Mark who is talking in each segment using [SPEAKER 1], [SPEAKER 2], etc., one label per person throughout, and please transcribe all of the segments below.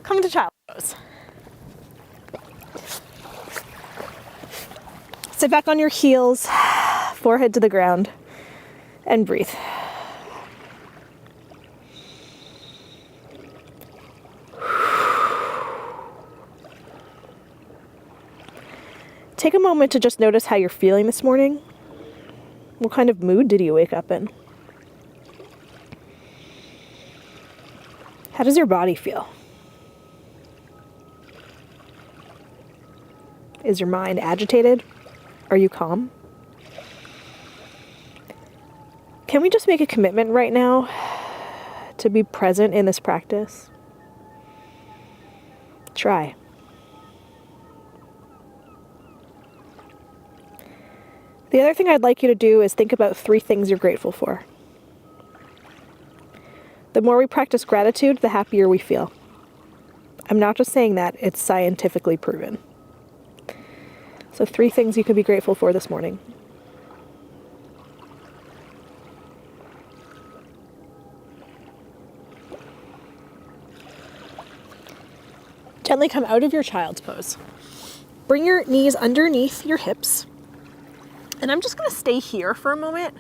[SPEAKER 1] Come into child pose. Sit back on your heels, forehead to the ground, and breathe. Take a moment to just notice how you're feeling this morning. What kind of mood did you wake up in? How does your body feel? Is your mind agitated? Are you calm? Can we just make a commitment right now to be present in this practice? Try. The other thing I'd like you to do is think about 3 things you're grateful for. The more we practice gratitude, the happier we feel. I'm not just saying that, it's scientifically proven. So 3 things you could be grateful for this morning. Gently come out of your child's pose. Bring your knees underneath your hips. And I'm just going to stay here for a moment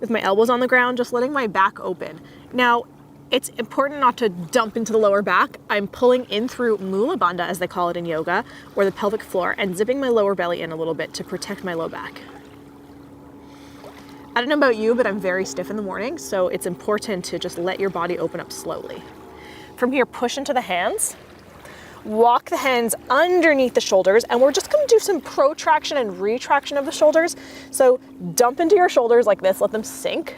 [SPEAKER 1] with my elbows on the ground, just letting my back open. Now, it's important not to dump into the lower back. I'm pulling in through Mula Bandha, as they call it in yoga, or the pelvic floor, and zipping my lower belly in a little bit to protect my low back. I don't know about you, but I'm very stiff in the morning, so it's important to just let your body open up slowly. From here, push into the hands. Walk the hands underneath the shoulders, and we're just going to do some protraction and retraction of the shoulders. So dump into your shoulders like this, let them sink,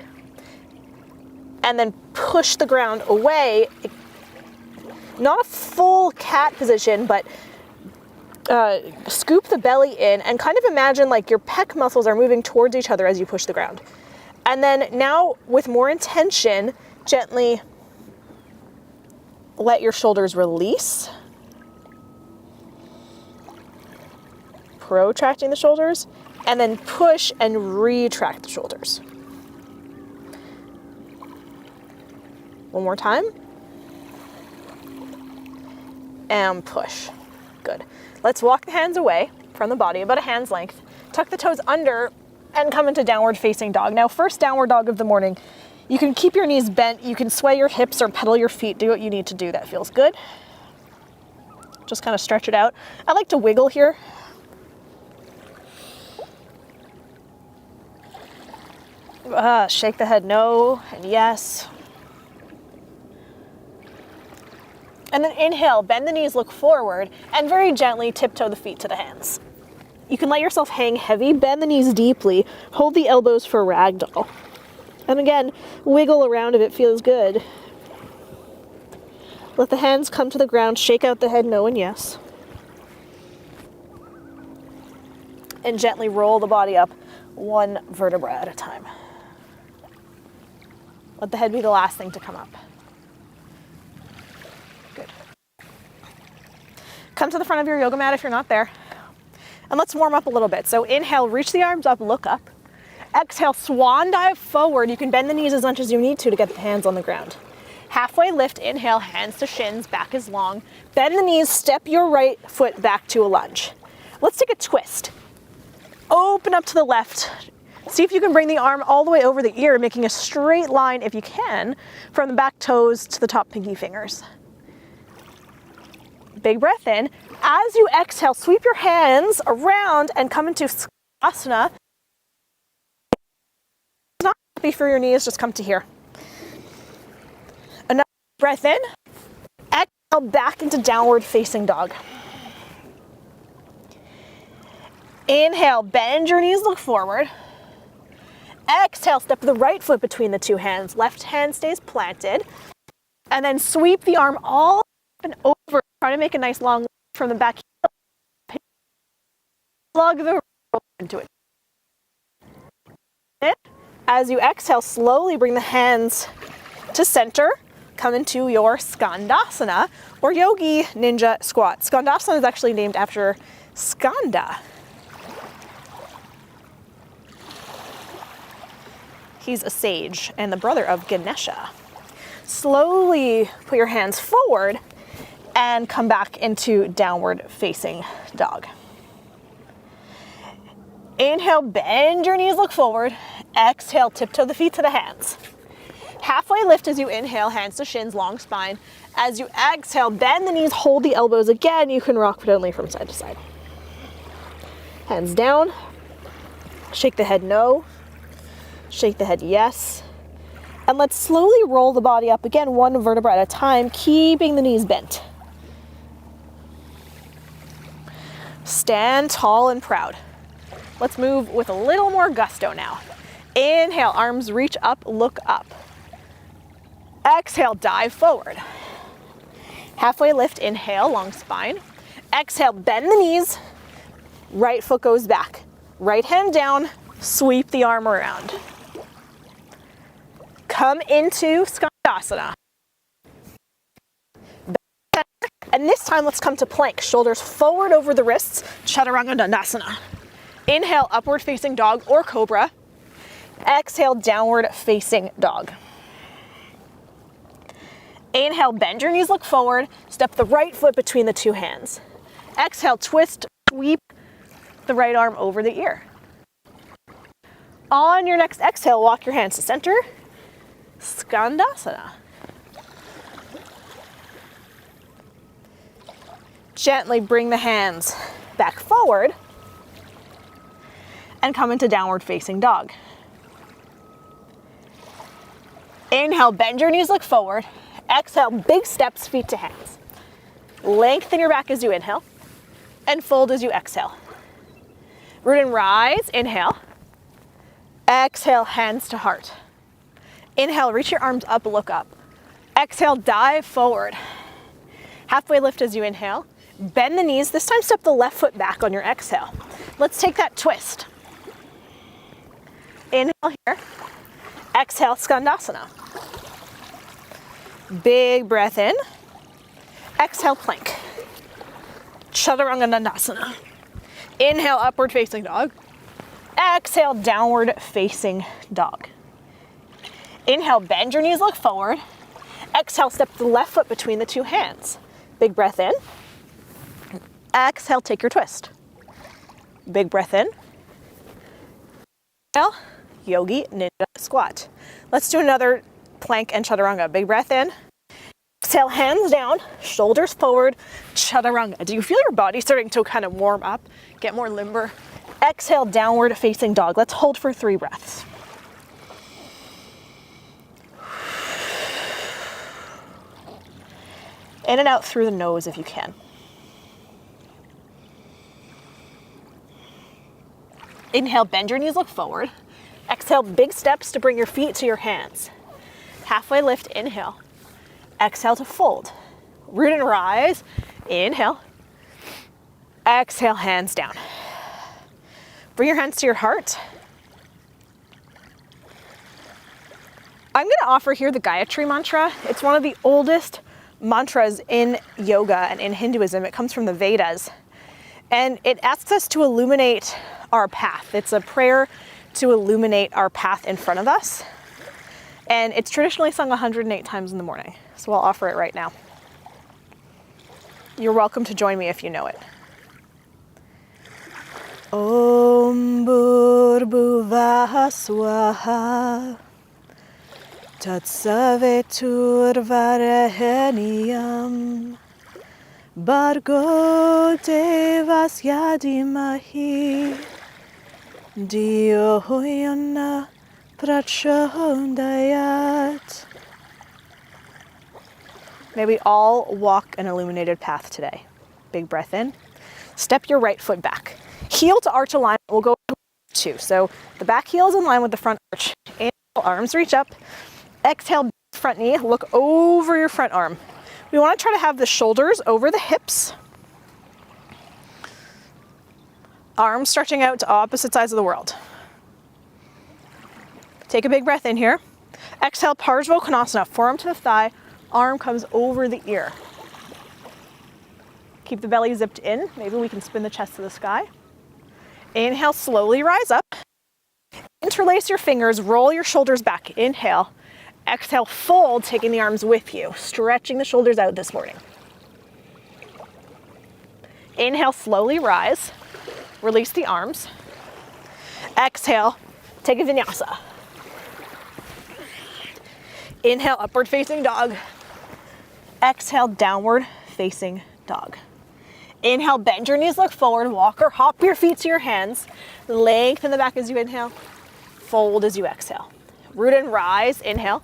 [SPEAKER 1] and then push the ground away. Not a full cat position, but scoop the belly in and kind of imagine like your pec muscles are moving towards each other as you push the ground. And then now, with more intention, gently let your shoulders release. Protracting the shoulders, and then push and retract the shoulders. One more time. And push. Good. Let's walk the hands away from the body, about a hand's length. Tuck the toes under and come into downward facing dog. Now, first downward dog of the morning. You can keep your knees bent, you can sway your hips or pedal your feet. Do what you need to do that feels good. Just kind of stretch it out. I like to wiggle here. Shake the head no and yes. And then inhale, bend the knees, look forward, and very gently tiptoe the feet to the hands. You can let yourself hang heavy, bend the knees deeply, hold the elbows for ragdoll. And again, wiggle around if it feels good. Let the hands come to the ground, shake out the head no and yes. And gently roll the body up 1 vertebra at a time. Let the head be the last thing to come up. Good. Come to the front of your yoga mat if you're not there. And let's warm up a little bit. So inhale, reach the arms up, look up. Exhale, swan dive forward. You can bend the knees as much as you need to get the hands on the ground. Halfway lift, inhale, hands to shins, back is long. Bend the knees, step your right foot back to a lunge. Let's take a twist. Open up to the left. See if you can bring the arm all the way over the ear, making a straight line, if you can, from the back toes to the top pinky fingers. Big breath in. As you exhale, sweep your hands around and come into Skandasana. It's not happy for your knees, just come to here. Another breath in. Exhale, back into downward facing dog. Inhale, bend your knees, look forward. Exhale, step the right foot between the 2 hands. Left hand stays planted. And then sweep the arm all up and over. Try to make a nice long from the back heel. Plug the rope into it. As you exhale, slowly bring the hands to center. Come into your Skandasana or Yogi Ninja Squat. Skandasana is actually named after Skanda. He's a sage and the brother of Ganesha. Slowly put your hands forward and come back into downward facing dog. Inhale, bend your knees, look forward. Exhale, tiptoe the feet to the hands. Halfway lift as you inhale, hands to shins, long spine. As you exhale, bend the knees, hold the elbows again. You can rock gently from side to side. Hands down. Shake the head no. Shake the head yes. And let's slowly roll the body up again, one vertebra at a time, keeping the knees bent. Stand tall and proud. Let's move with a little more gusto now. Inhale, arms reach up, look up. Exhale, dive forward. Halfway lift, inhale, long spine. Exhale, bend the knees. Right foot goes back. Right hand down, sweep the arm around. Come into Skandasana. And this time, let's come to plank. Shoulders forward over the wrists, Chaturanga Dandasana. Inhale, upward facing dog or cobra. Exhale, downward facing dog. Inhale, bend your knees, look forward. Step the right foot between the two hands. Exhale, twist, sweep the right arm over the ear. On your next exhale, walk your hands to center. Skandasana. Gently bring the hands back forward and come into downward facing dog. Inhale, bend your knees, look forward. Exhale, big steps, feet to hands. Lengthen your back as you inhale and fold as you exhale. Root and rise, inhale. Exhale, hands to heart. Inhale, reach your arms up, look up. Exhale, dive forward. Halfway lift as you inhale. Bend the knees. This time, step the left foot back on your exhale. Let's take that twist. Inhale here. Exhale, Skandasana. Big breath in. Exhale, plank. Chaturanga Dandasana. Inhale, upward facing dog. Exhale, downward facing dog. Inhale, bend your knees, look forward. Exhale, step the left foot between the two hands. Big breath in. Exhale, take your twist. Big breath in. Inhale, yogi ninja squat. Let's do another plank and chaturanga. Big breath in. Exhale, hands down, shoulders forward, chaturanga. Do you feel your body starting to kind of warm up, get more limber? Exhale, downward facing dog. Let's hold for 3 breaths. In and out through the nose if you can. Inhale, bend your knees, look forward. Exhale, big steps to bring your feet to your hands. Halfway lift, inhale. Exhale to fold. Root and rise. Inhale. Exhale, hands down. Bring your hands to your heart. I'm going to offer here the Gayatri mantra. It's one of the oldest mantras in yoga and in Hinduism. It comes from the Vedas. And it asks us to illuminate our path. It's a prayer to illuminate our path in front of us. And it's traditionally sung 108 times in the morning. So I'll offer it right now. You're welcome to join me if you know it. Om Bhurbhuvah Swaha Tatsaveturvarenyam Bhargo Devasya Dhimahi Dio Yona Prachodayat. May we all walk an illuminated path today. Big breath in. Step your right foot back. Heel to arch alignment. We'll go to 2. So the back heel is in line with the front arch. Inhale, arms reach up. Exhale, front knee. Look over your front arm. We want to try to have the shoulders over the hips. Arms stretching out to opposite sides of the world. Take a big breath in here. Exhale, Parsvakonasana. Forearm to the thigh. Arm comes over the ear. Keep the belly zipped in. Maybe we can spin the chest to the sky. Inhale, slowly rise up. Interlace your fingers, roll your shoulders back. Inhale. Exhale, fold, taking the arms with you. Stretching the shoulders out this morning. Inhale, slowly rise. Release the arms. Exhale, take a vinyasa. Inhale, upward facing dog. Exhale, downward facing dog. Inhale, bend your knees, look forward, walk or hop your feet to your hands. Lengthen the back as you inhale, fold as you exhale. Root and rise, inhale.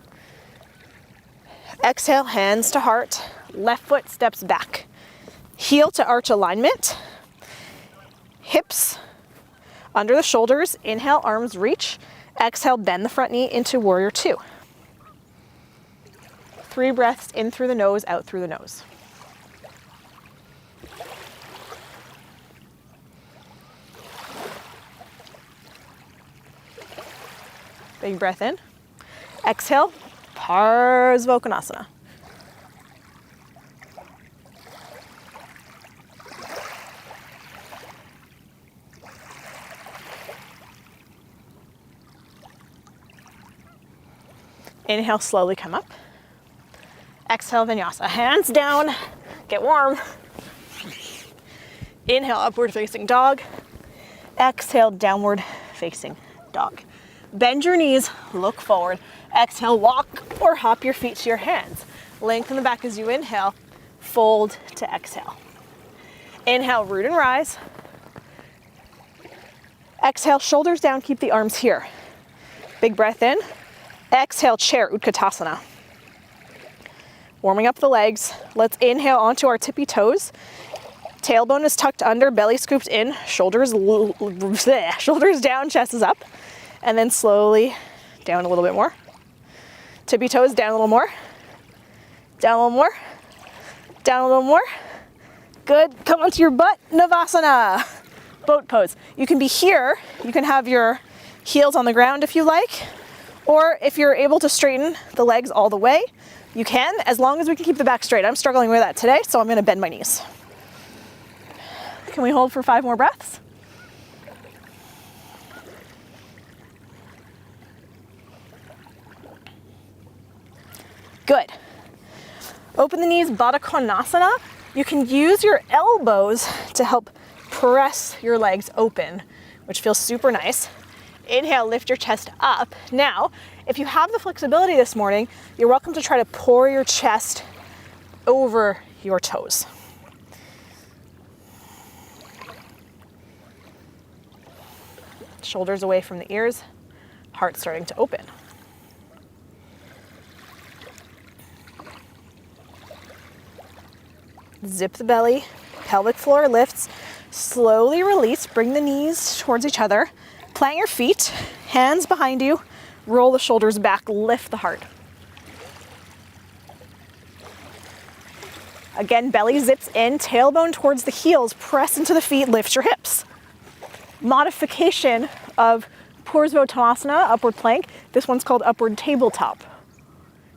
[SPEAKER 1] Exhale, hands to heart, left foot steps back. Heel to arch alignment. Hips under the shoulders, inhale, arms reach. Exhale, bend the front knee into warrior two. 3 breaths in through the nose, out through the nose. Big breath in. Exhale, Parsvottanasana. Inhale, slowly come up. Exhale, vinyasa. Hands down, get warm. Inhale, upward facing dog. Exhale, downward facing dog. Bend your knees, look forward. Exhale, walk or hop your feet to your hands. Lengthen the back as you inhale, fold to exhale. Inhale, root and rise. Exhale, shoulders down, keep the arms here. Big breath in. Exhale, chair, Utkatasana. Warming up the legs. Let's inhale onto our tippy toes. Tailbone is tucked under, belly scooped in, shoulders down, chest is up. And then slowly down a little bit more. Tippy toes down a little more. Down a little more. Down a little more. Good. Come onto your butt. Navasana. Boat pose. You can be here. You can have your heels on the ground if you like. Or if you're able to straighten the legs all the way, you can, as long as we can keep the back straight. I'm struggling with that today, so I'm going to bend my knees. Can we hold for 5 more breaths? Good. Open the knees, Baddha Konasana. You can use your elbows to help press your legs open, which feels super nice. Inhale, lift your chest up. Now, if you have the flexibility this morning, you're welcome to try to pour your chest over your toes. Shoulders away from the ears, heart starting to open. Zip the belly, pelvic floor lifts. Slowly release, bring the knees towards each other. Plant your feet, hands behind you. Roll the shoulders back, lift the heart. Again, belly zips in, tailbone towards the heels, press into the feet, lift your hips. Modification of Parsvottanasana, upward plank. This one's called upward tabletop.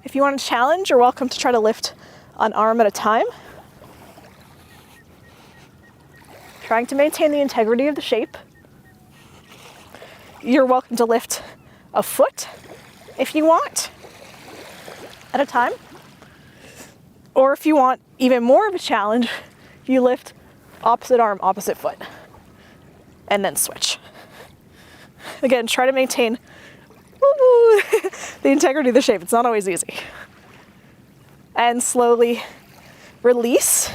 [SPEAKER 1] If you want to challenge, you're welcome to try to lift an arm at a time. Trying to maintain the integrity of the shape. You're welcome to lift a foot if you want at a time. Or if you want even more of a challenge, you lift opposite arm, opposite foot, and then switch. Again, try to maintain the integrity of the shape. It's not always easy. And slowly release.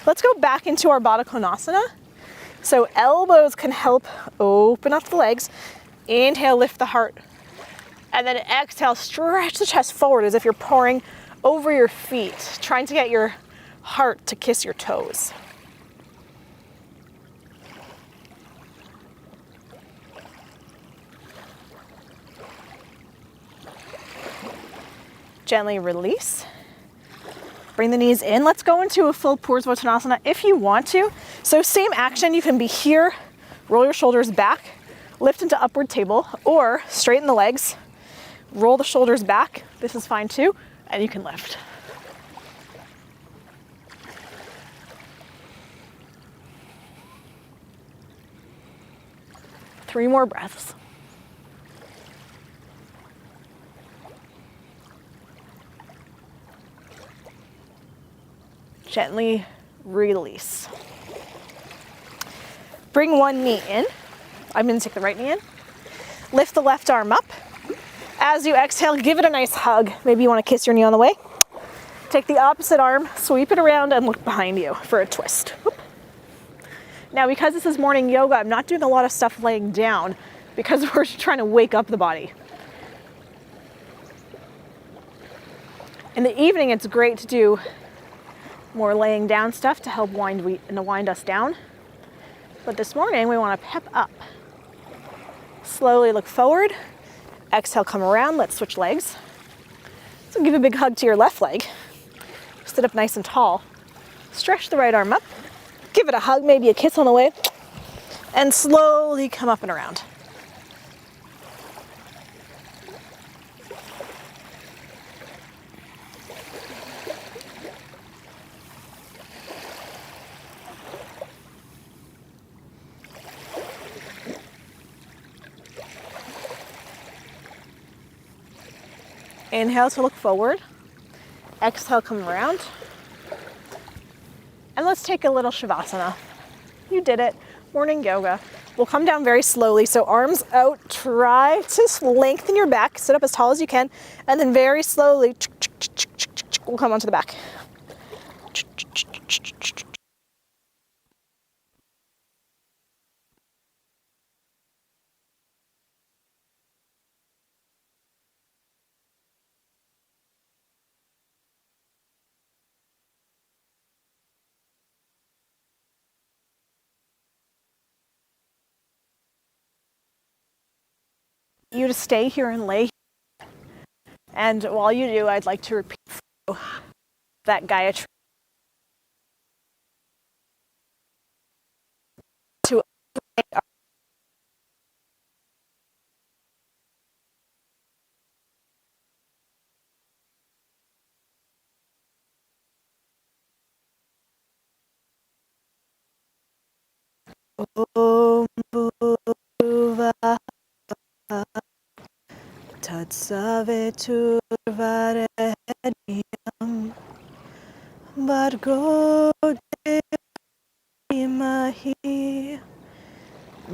[SPEAKER 1] Let's go back into our Baddha Konasana. So elbows can help open up the legs. Inhale, lift the heart. And then exhale, stretch the chest forward as if you're pouring over your feet, trying to get your heart to kiss your toes. Gently release. Bring the knees in. Let's go into a full Parsvottanasana if you want to. So same action, you can be here, roll your shoulders back, lift into upward table, or straighten the legs, roll the shoulders back. This is fine too, and you can lift. Three more breaths. Gently release. Bring one knee in. I'm gonna take the right knee in. Lift the left arm up. As you exhale, give it a nice hug. Maybe you wanna kiss your knee on the way. Take the opposite arm, sweep it around, and look behind you for a twist. Whoop. Now, because this is morning yoga, I'm not doing a lot of stuff laying down because we're trying to wake up the body. In the evening, it's great to do more laying down stuff to help wind us down. But this morning, we want to pep up. Slowly look forward. Exhale, come around. Let's switch legs. So give a big hug to your left leg. Sit up nice and tall. Stretch the right arm up. Give it a hug, maybe a kiss on the way. And slowly come up and around. Inhale to look forward. Exhale, come around. And let's take a little Shavasana. You did it. Morning yoga. We'll come down very slowly. So arms out. Try to lengthen your back. Sit up as tall as you can. And then very slowly, we'll come onto the back. You to stay here and lay. And while you do, I'd like to repeat that Gayatri. To Om Bhurva Tatsaveturvarenyam Bhargo Devahimahi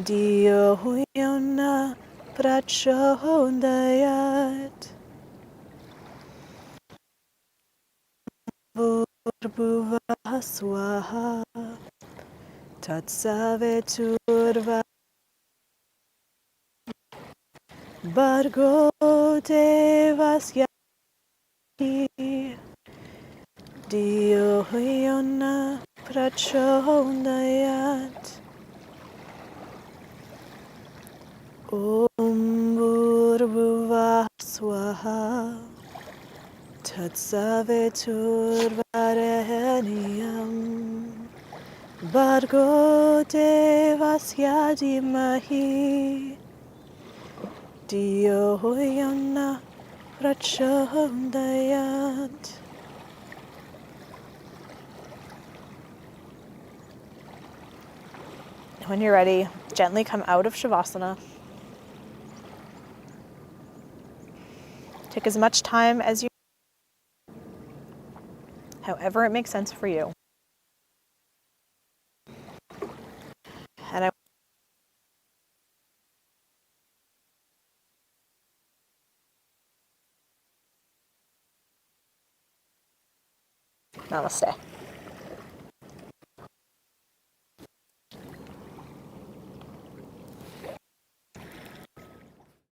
[SPEAKER 1] Dio Yona Prachodayat Bhurva Swaha Tatsaveturvarenyam Bhargo Devasya Dio Yona Prachodayat Om Bhurva Swaha Tatsaveturvarenyam Bhargo Devasya Dhimahi Dio Yona Prachodayat. When you're ready, gently come out of Shavasana. Take as much time as you, however it makes sense for you. And Namaste.